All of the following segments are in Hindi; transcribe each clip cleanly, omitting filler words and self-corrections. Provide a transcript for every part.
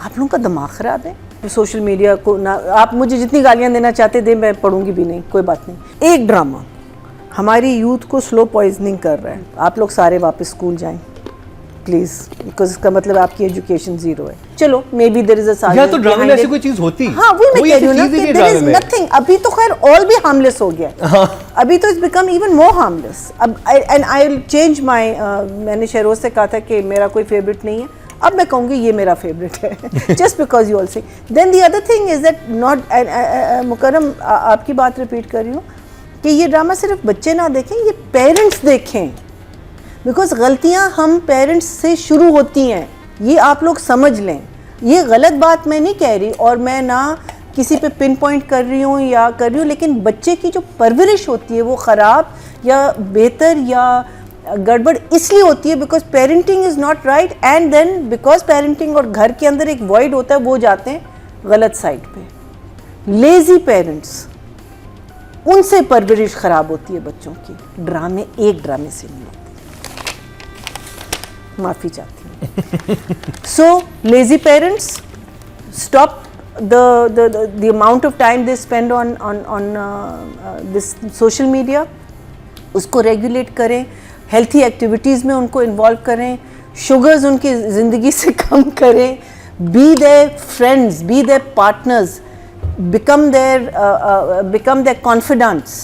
आप लोगों का दिमाग ख़राब है। सोशल मीडिया को ना, आप मुझे जितनी गालियाँ देना चाहते दे, मैं पढ़ूंगी भी नहीं, कोई बात नहीं। एक ड्रामा हमारी यूथ को स्लो पॉइजनिंग कर रहा है। आप लोग सारे वापस स्कूल जाएं प्लीज, बिकॉज इसका मतलब आपकी एजुकेशन जीरो है। चलो maybe there is a side, या तो ड्रामे में ऐसी कोई चीज होती, हाँ वो मैं कह रही हूँ ना कि देयर इज नथिंग। अभी तो खैर ऑल भी हार्मलेस हो गया, अभी तो it's become even more harmless. अब and I will change my, मैंने शहरोज से कहा था कि मेरा कोई फेवरेट नहीं है, अब मैं कहूँगी ये मेरा फेवरेट है, जस्ट बिकॉज यू ऑल से। Then the other thing is that not, Mukarram आपकी बात रिपीट कर रही हूँ कि ये ड्रामा सिर्फ बच्चे ना देखें, ये पेरेंट्स देखें, बिकॉज गलतियां हम पेरेंट्स से शुरू होती हैं, ये आप लोग समझ लें। ये गलत बात मैं नहीं कह रही, और मैं ना किसी पे पिन पॉइंट कर रही हूँ या कर रही हूँ, लेकिन बच्चे की जो परवरिश होती है वो ख़राब या बेहतर या गड़बड़ इसलिए होती है because parenting is not right, and then because parenting और घर के अंदर एक वॉइड होता है, वो जाते हैं गलत साइड पे। लेज़ी पेरेंट्स, उनसे परवरिश ख़राब होती है बच्चों की। ड्रामे एक ड्रामे से नहीं होते, माफ़ी चाहती हूँ। So lazy parents, stop the amount of time they spend on this social media, उसको रेगुलेट करें, हेल्थी एक्टिविटीज़ में उनको इन्वॉल्व करें, शुगर्स उनकी ज़िंदगी से कम करें, be their friends, be there partners, become their confidants।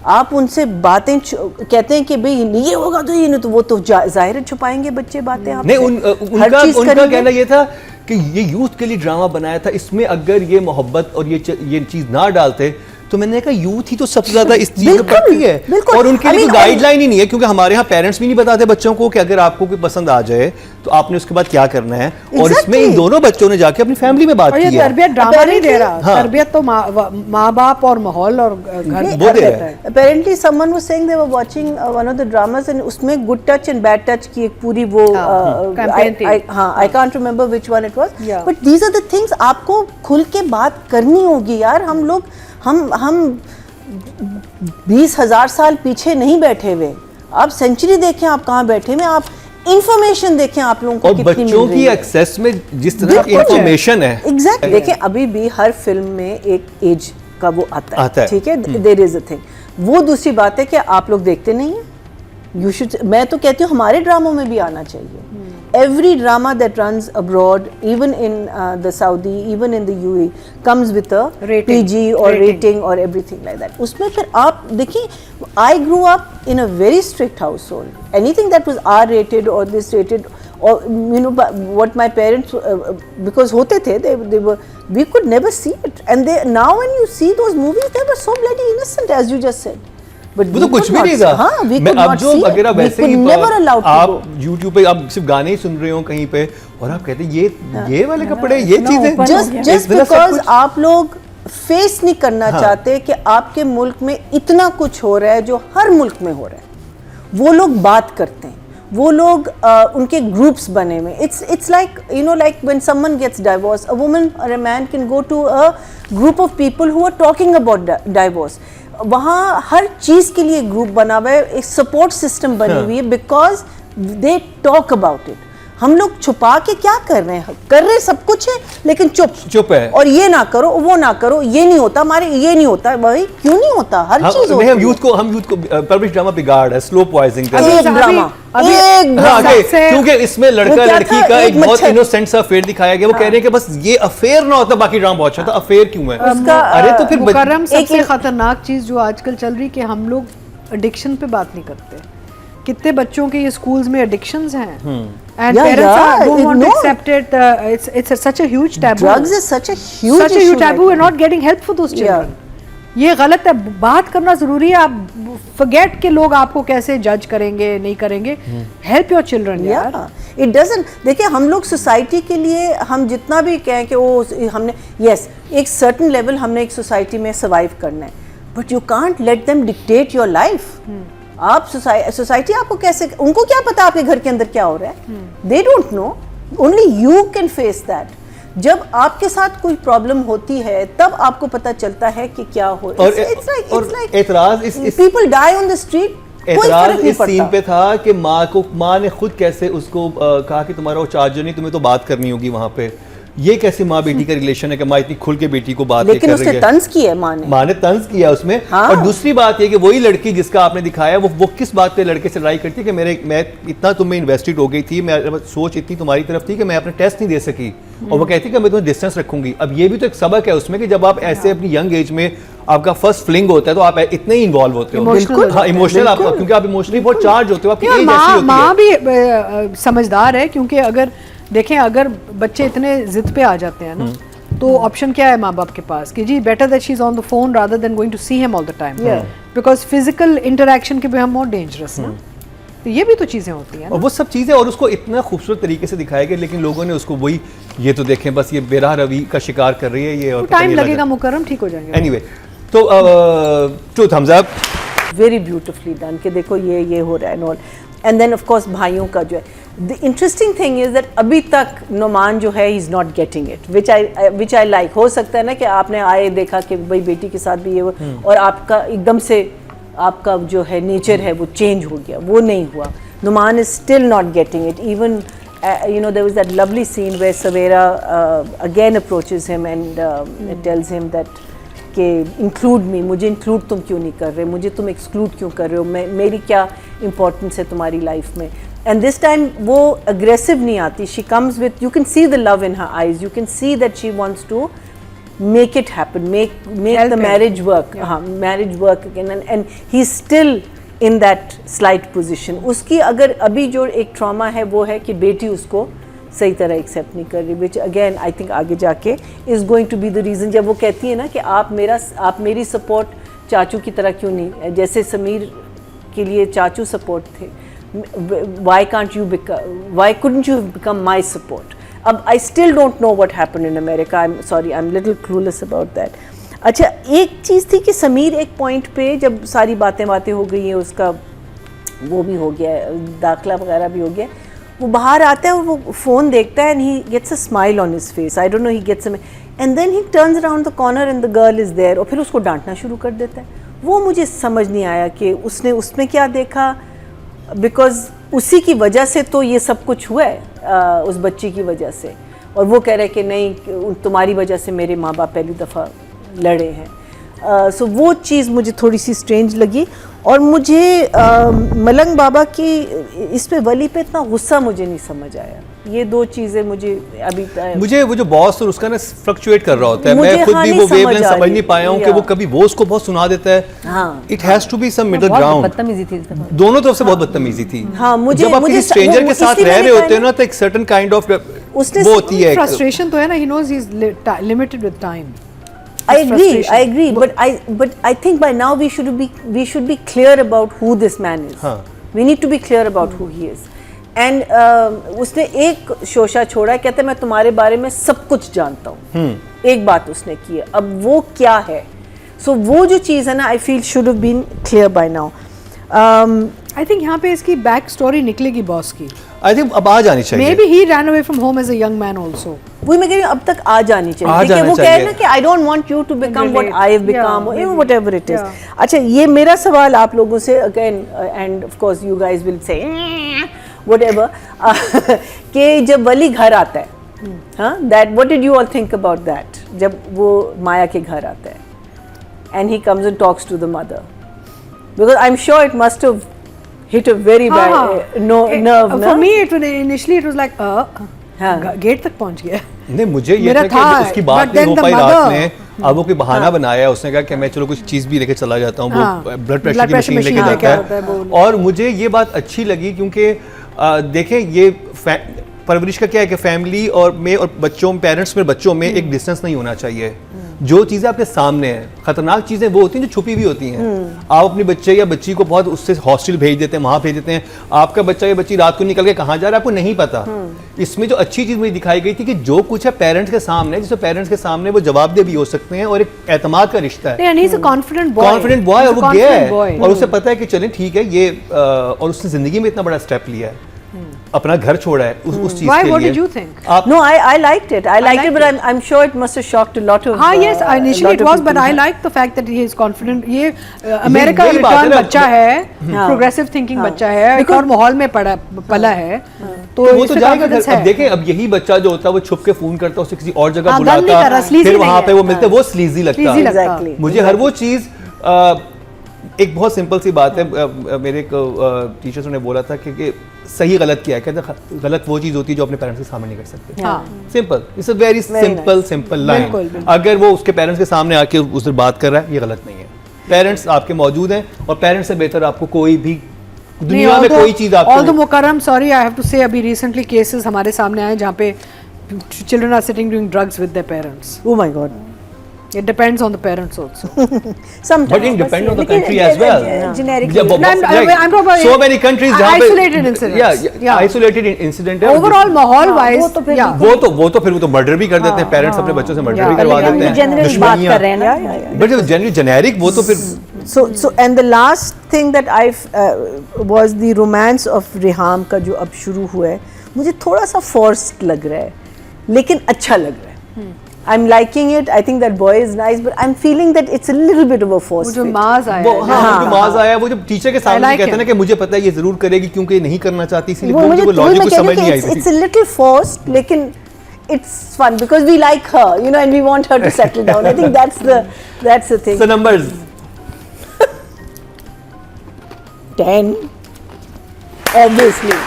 आप उनसे बातें कहते हैं कि भाई ये होगा तो ये नहीं, तो वो तो जाहिर छुपाएंगे बच्चे बातें आपसे। नहीं, उनका कहना ये था कि ये यूथ के लिए ड्रामा बनाया था, इसमें अगर ये मोहब्बत और ये चीज ना डालते तो मैंने कहा यूथ ही तो सबसे ज्यादा इस चीज में पड़ती है, और उनके लिए गाइडलाइन ही नहीं है, क्योंकि हमारे यहाँ पेरेंट्स भी नहीं बताते बच्चों को कि अगर आपको कोई पसंद आ जाए तो आपने उसके बाद क्या करना है। और इसमें इन दोनों बच्चों ने जाके अपनी फैमिली में बात की है। तरबियत ड्रामा नहीं दे रहा, तरबियत तो माँ बाप और माहौल और घर वो दे रहा है। Apparently someone was saying they were watching one of the dramas and उसमें good touch and bad touch की एक पूरी वो I can't remember which one it was, but these are the things आपको खुल के बात करनी होगी यार। हम लोग हम 20,000 साल पीछे नहीं बैठे हुए, आप सेंचुरी देखें आप कहाँ बैठे हुए, आप इंफॉर्मेशन देखें आप लोगों को कितनी मिल रही है। बच्चों की एक्सेस में जिस तरह की इंफॉर्मेशन है, एग्जैक्टली। देखें अभी भी हर फिल्म में एक एज का वो आता है, ठीक है, देयर इज अ थिंग। वो दूसरी बात है कि आप लोग देखते नहीं हैं, यू शुड, मैं तो कहती हूँ हमारे ड्रामों में भी आना चाहिए। Every drama that runs abroad, even in the Saudi, even in the UAE, comes with a PG or rating or everything like that. उसमें फिर आप देखिए, I grew up in a very strict household. Anything that was R rated or this rated, or you know what my parents, because होते थे, they were, we could never see it, and they now when you see those movies, they were so bloody innocent as you just said. वो तो कुछ भी नहीं था। हाँ, अब जो अगर आप वैसे ही आप YouTube पे आप सिर्फ गाने ही सुन रहे हो कहीं पे, और आप कहते हैं ये वाले कपड़े, ये चीजें, जस्ट बिकॉज आप लोग फेस नहीं करना चाहते कि आपके मुल्क में इतना कुछ हो रहा है जो हर मुल्क में हो रहा है। वो लोग बात करते हैं, वो लोग उनके ग्रुप्स बने हुए। It's like you know, like when someone gets divorce, a woman और a man can go to a group of people who are talking about divorce. वहाँ हर चीज़ के लिए ग्रुप बना हुआ है, एक सपोर्ट सिस्टम बनी हुई है, because they talk about it. हम लोग छुपा के क्या कर रहे हैं, कर रहे सब कुछ है लेकिन चुप है, और ये ना करो वो ना करो, ये नहीं होता हमारे, ये नहीं होता भाई, क्यों नहीं होता, हर चीज होती है। हम यूथ को परवरिश ड्रामा बिगाड़ है, स्लो पॉइजनिंग कर एक ड्रामा क्योंकि इसमें लड़का लड़की का एक बहुत इनोसेंट सा अफेयर दिखाया गया। वो कह रहे हैं कि बस ये अफेयर ना होता बाकी ड्रामा बहुत अच्छा था, अफेयर क्यों है उसका? अरे तो फिर मुकर्रम, सबसे खतरनाक चीज जो आजकल चल रही कि हम लोग एडिक्शन पे बात नहीं करते। कितने बच्चों के ये स्कूल्स में एडिक्शंस हैं, and parents don't want to accept it. It's such a huge taboo. Drugs is such a huge taboo. We're not getting help for those children. ये गलत है, बात करना जरूरी है। आप forget कि लोग आपको कैसे जज करेंगे नहीं करेंगे। Help your children यार। It doesn't, देखिए हम लोग सोसाइटी के लिए हम जितना भी कहें कि वो हमने yes एक certain level हमने एक सोसाइटी में survive करना है, but you can't let them dictate your life. आप सोसाइटी आपको कैसे, उनको क्या पता आपके घर के अंदर क्या हो रहा है? They don't know, only you can face that. जब आपके साथ कोई प्रॉब्लम होती है तब आपको पता चलता है कि क्या हो रहा है। और एतराज people die on the street. एतराज इस सीन पे था कि माँ ने खुद कैसे उसको कहा कि तुम्हारा वो चार्जर नहीं, तुम्हें तो बात करनी होगी वहाँ पे। ये कैसे माँ बेटी का रिलेशन है कि माँ इतनी खुल के बेटी को बात लेकिन कर रही उसने है। तंज किया है माँ ने तंज किया उसमें। हाँ। और दूसरी बात ये कि वही लड़की जिसका आपने दिखाया वो किस बात पे लड़के से लड़ाई करती है कि मैं इतना तुम में इन्वेस्टेड हो गई थी, मैं सोच इतनी तुम्हारी तरफ थी कि मैं अपने टेस्ट नहीं दे सकी, और वो कहती कि मैं तुम्हें डिस्टेंस रखूंगी। अब ये भी तो एक सबक है उसमें कि जब आप ऐसे अपनी यंग एज में आपका फर्स्ट फ्लिंग होता है तो आप इतने ही इन्वॉल्व होते हो। बिल्कुल। हाँ, इमोशनल आप, क्योंकि आप इमोशनली बहुत चार्ज होते हो, आपकी एज ऐसी होती है। माँ भी समझदार है, क्योंकि अगर देखें अगर बच्चे इतने जिद पे आ जाते हैं ना, तो ऑप्शन क्या है माँ बाप के पास कि जी better that she is on the phone rather than going to see him all the time, because physical interaction के भी हम मोर डेंजरस ना। तो ये भी तो चीजें होती हैं और वो सब चीज़ें, और उसको इतना खूबसूरत तरीके से दिखाया गया, लेकिन लोगों ने उसको वही ये तो देखें बस ये बेराह रवि का शिकार कर रही है ये, और टाइम लगेगा मुकर्रम, ठीक हो जाएंगे। एनीवे तो two thumbs up, very beautifully done कि देखो ये हो रहा है नॉल। एंड देन ऑफ कोर्स भाइयों का जो है, the interesting thing is that अभी तक नुमान जो है is not getting it, which I like. हो सकता है ना कि आपने आए देखा कि भाई बेटी के साथ भी ये और आपका एकदम से आपका जो है नेचर है वो चेंज हो गया, वो नहीं हुआ। Numan is still not getting it. Even you know, there was that lovely scene where Savera again approaches him and tells him that कि include me, मुझे include तुम क्यों नहीं कर रहे, मुझे तुम exclude क्यों कर रहे हो, मेरी क्या importance है तुम्हारी life में। And this time वो aggressive नहीं आती, she comes with, you can see the love in her eyes, you can see that she wants to make it happen, make the marriage work, हाँ marriage work again, and he's still in that slight position। उसकी अगर अभी जो एक ट्रॉमा है वो है कि बेटी उसको सही तरह एक्सेप्ट नहीं कर रही, विच अगेन आई थिंक आगे जाके is going to be the reason. जब वो कहती है ना कि आप मेरी सपोर्ट चाचू की तरह क्यों नहीं, जैसे समीर के लिए चाचू सपोर्ट थे, why couldn't you become my support? अब I still don't know what happened in America, I am sorry, I am little clueless about that. अच्छा, एक चीज़ थी कि समीर एक पॉइंट पे जब सारी बातें हो गई हैं, उसका वो भी हो गया है, दाखला वगैरह भी हो गया, वो बाहर आता है और वो फ़ोन देखता है and he gets a smile on his face, I don't know, he gets and then he turns around the corner and the girl is there, और फिर उसको डांटना शुरू कर देता है। वो मुझे समझ नहीं आया कि उसने उसमें क्या देखा, बिकॉज उसी की वजह से तो ये सब कुछ हुआ है, उस बच्ची की वजह से, और वो कह रहे कि नहीं तुम्हारी वजह से मेरे माँ बाप पहली दफ़ा लड़े हैं। सो वो चीज़ मुझे थोड़ी सी स्ट्रेंज लगी, और मुझे मलंग बाबा की इस पे वली पे इतना गुस्सा मुझे नहीं समझ आया। ये दो चीज़ें मुझे वो जो बॉस और उसका ना फ्लक्चुएट कर रहा होता है, मैं खुद भी वो वेवलेंथ समझ नहीं पाया हूँ कि वो कभी वो उसको बहुत सुना देता है। It has to be some middle ground. बदतमीजी थी दोनों तरफ से बहुत बदतमीजी थी। हाँ, जब आप किसी स्ट्रेंजर के साथ रह रहे होते हो ना, तो एक सर्टेन काइंड ऑफ वो होती है, फ्रस्ट्रेशन तो है ना, he knows he is limited with time. I agree, but I think by now we should be clear about who this man is. We need to be clear about who he is. And उसने एक शोशा छोड़ा, कहते मैं तुम्हारे बारे में सब कुछ जानता हूँ, एक बात उसने की है, अब वो क्या है? So वो जो चीज़ है ना, I feel should have been clear by now. I think यहाँ पे इसकी बैक स्टोरी निकलेगी बॉस की। I think अब आ जानी चाहिए। Maybe he ran away from home as a young man also. वही मैं कह रही हूँ, अब तक आ जानी चाहिए, कि वो कहे ना कि I don't want you to become what I have become, or whatever it is. अच्छा, ये मेरा सवाल आप लोगों से again, and of course you guys will say whatever, कि जब वली घर आता है, हाँ, that what did you all think about that? जब वो माया के घर आता है, and he comes and talks to the mother, because I'm sure it must have hit a very bad nerve. For me, initially it was like, gate तक पहुंच गया। नहीं, मुझे ये था कि उसकी बात नहीं हो पाई रात में, अब वो कोई बहाना बनाया, उसने कहा कि मैं चलो कुछ चीज़ भी लेके चला जाता हूँ, वो ब्लड प्रेशर की मशीन लेके जाता है। और मुझे ये बात अच्छी लगी, क्योंकि देखें ये परवरिश का क्या है कि फैमिली और बच्चों, पेरेंट्स में बच्चों में एक डिस्टेंस नहीं होना चाहिए। जो चीज़ें आपके सामने हैं, खतरनाक चीज़ें वो होती हैं जो छुपी हुई होती हैं। आप अपने बच्चे या बच्ची को बहुत उससे हॉस्टल भेज देते हैं, वहाँ भेज देते हैं, आपका बच्चा या बच्ची रात को निकल के कहाँ जा रहा है आपको नहीं पता। इसमें जो अच्छी चीज़ मुझे दिखाई गई थी कि जो कुछ है पेरेंट्स के सामने, जिससे पेरेंट्स के सामने वो जवाबदेह भी हो सकते हैं, और एक एतमाद का रिश्ता है। कॉन्फिडेंट बॉय, और वो गया है और उसे पता है कि चलें ठीक है ये, और उसने ज़िंदगी में इतना बड़ा स्टेप लिया है। अपना घर छोड़ा है उस चीज Why? के What लिए। did you think? आप No, I liked it. I liked it, but liked I'm sure it must have shocked a lot of. Yes, initially lot it of was, but people. I liked the fact that he is confident. ये अमेरिका वही बात है रिटर्न ना, बच्चा है, हाँ। प्रोग्रेसिव थिंकिंग हाँ। बच्चा है, एक और माहौल में पला है, तो वो तो इसमें जाएगा confidence घर। अब है। देखें, अब यही बच्चा जो होता है वो छुप के फोन करता है, उसे किसी और जगह हाँ, गन नहीं कर रहा, बुलाता, sleazy फिर नहीं वहां है। पे वो मिलते, वो स्लीजी लगता Sleazy है। लगता है। Exactly. मुझे हर वो चीज एक बहुत सिंपल सी बात है, मेरे एक टीचर्स ने बोला था कि सही गलत क्या है, कहते गलत वो चीज होती है जो अपने पेरेंट्स के सामने नहीं कर सकते। हाँ। Simple, it's a very simple line. बिल्कुल, बिल्कुल। अगर वो उसके पेरेंट्स के सामने आके उससे बात कर रहा है, ये गलत नहीं है। पेरेंट्स आपके मौजूद हैं और पेरेंट्स से बेहतर आपको कोई भी दुनिया में कोई चीज आपको although Mukarram, sorry I have to say, अभी रिसेंटली केसेस हमारे सामने आए जहाँ पे children are sitting doing drugs with their parents. Oh my God. It depends on the parents also. Sometimes. But it depends on the लेकिन country as well. Generic. Yeah, I'm talking about so many countries जहाँ पे isolated incidents. yeah, isolated incident है। Overall माहौल हाँ, वाइज वो तो फिर वो तो फिर मर्डर भी कर देते हैं, पेरेंट्स अपने बच्चों से मर्डर भी Yeah. करवा हम देते हैं, जनरल बात कर रहे हैं ना। बट जनरली जेनेरिक वो तो फिर So and the last thing that I was the romance of Reham का जो अब शुरू हुआ है, मुझे थोड़ा सा forced लग रहा है, लेकिन अच्छा लग रहा है। I'm liking it. I think that boy is nice, but I'm feeling that it's a little bit of a force. वो जो fit. माज आया वो है, हाँ जो माज आया, वो जब टीचर के सामने like कहते हैं ना him. कि मुझे पता है ये जरूर करेगी क्योंकि ये नहीं करना चाहती, इसलिए वो मुझे वो लॉजिक मैं कुछ कह रही समझ हूँ नहीं कि आई it's थी। a little forced, लेकिन it's fun because we like her, you know, and we want her to settle down. I think that's the thing. So numbers 10. Obviously,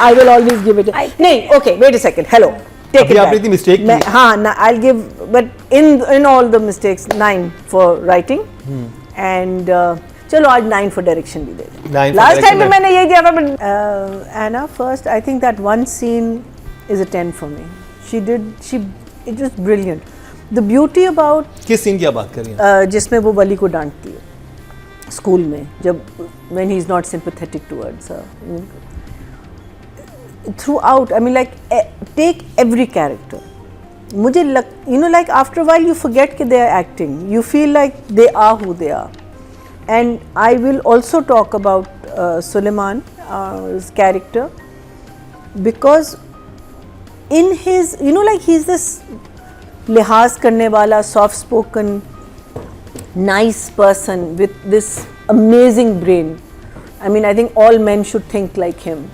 I will always give it. नहीं, okay, wait a second. Hello. Take अभी it आपने back. इतनी mistake की। हाँ, I'll give, but in all the mistakes, 9 for writing, and चलो आज 9 for direction भी दे दें। 9 for Last direction time भी है। मैंने यही दिया था, but Anna first, I think that one scene is a 10 for me. It was brilliant. The beauty about किस सीन की आप बात कर रही हैं? जिसमें वो वली को डांटती है स्कूल में, जब when he is not sympathetic towards her. Throughout, I mean, like take every character. मुझे you know, like after a while you forget कि they are acting. You feel like they are who they are. And I will also talk about Suleiman's character, because in his, you know, like he's this लिहाज करने वाला, soft spoken, nice person with this amazing brain. I mean, I think all men should think like him.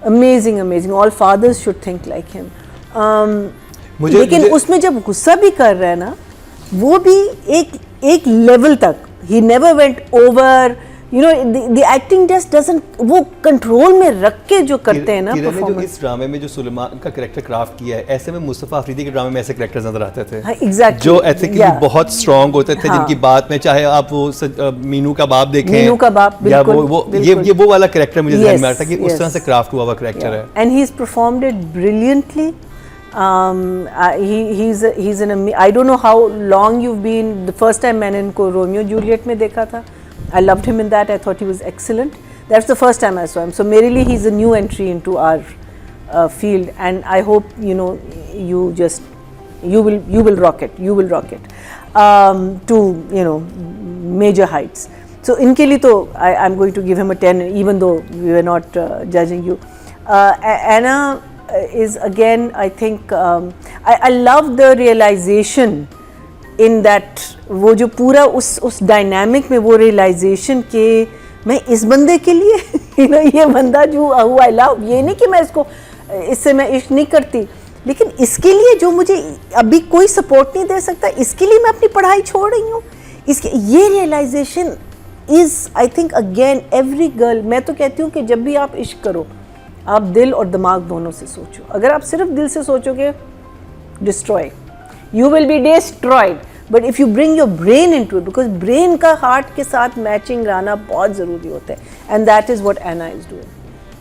Amazing. All fathers should think like him. लेकिन उसमें जब गुस्सा भी कर रहा है ना, वो भी एक लेवल तक, he never went over. You know, the acting just doesn't, वो कंट्रोल में रख के जो करते हैं ना परफॉर्मेंस। जो इस ड्रामे में जो सुलेमान का कैरेक्टर क्राफ्ट किया है, ऐसे में मुस्तफा अफरीदी के ड्रामे में ऐसे कैरेक्टर्स नजर आते थे। हाँ, exactly. जो एथिकली बहुत स्ट्रांग होते थे, हाँ. जिनकी बात में चाहे आप वो मीनू का बाप देखें, मीनू का बाप, या बिल्कुल, ये वो वाला कैरेक्टर मुझे ध्यान में आता है कि yes. उस तरह से क्राफ्ट हुआ हुआ कैरेक्टर है। And he's performed it brilliantly. He's I don't know how long you've been. The first time मैंने इनको रोमियो जूलियट में देखा था. I loved him in that. I thought he was excellent. That's the first time I saw him. So merely he's a new entry into our field, and I hope you will rock it. You will rock it to major heights. So इनके लिए तो I'm going to give him a 10, even though we were not judging you. Anna is again, I think I love the realization in that, वो जो पूरा उस डायनामिक में वो रियलाइजेशन के मैं इस बंदे के लिए ये बंदा जो हु आई लव, ये नहीं कि मैं इससे मैं इश्क नहीं करती, लेकिन इसके लिए जो मुझे अभी कोई सपोर्ट नहीं दे सकता, इसके लिए मैं अपनी पढ़ाई छोड़ रही हूँ, इसके ये realisation is, I think again every girl, मैं तो कहती हूँ कि जब भी आप इश्क करो, आप दिल और दिमाग दोनों से सोचो। अगर आप सिर्फ दिल से सोचोगे, destroy, you will be destroyed. But if you bring your brain into it, because brain का heart के साथ मैचिंग रहना बहुत ज़रूरी होता है, and that is what Anna is doing.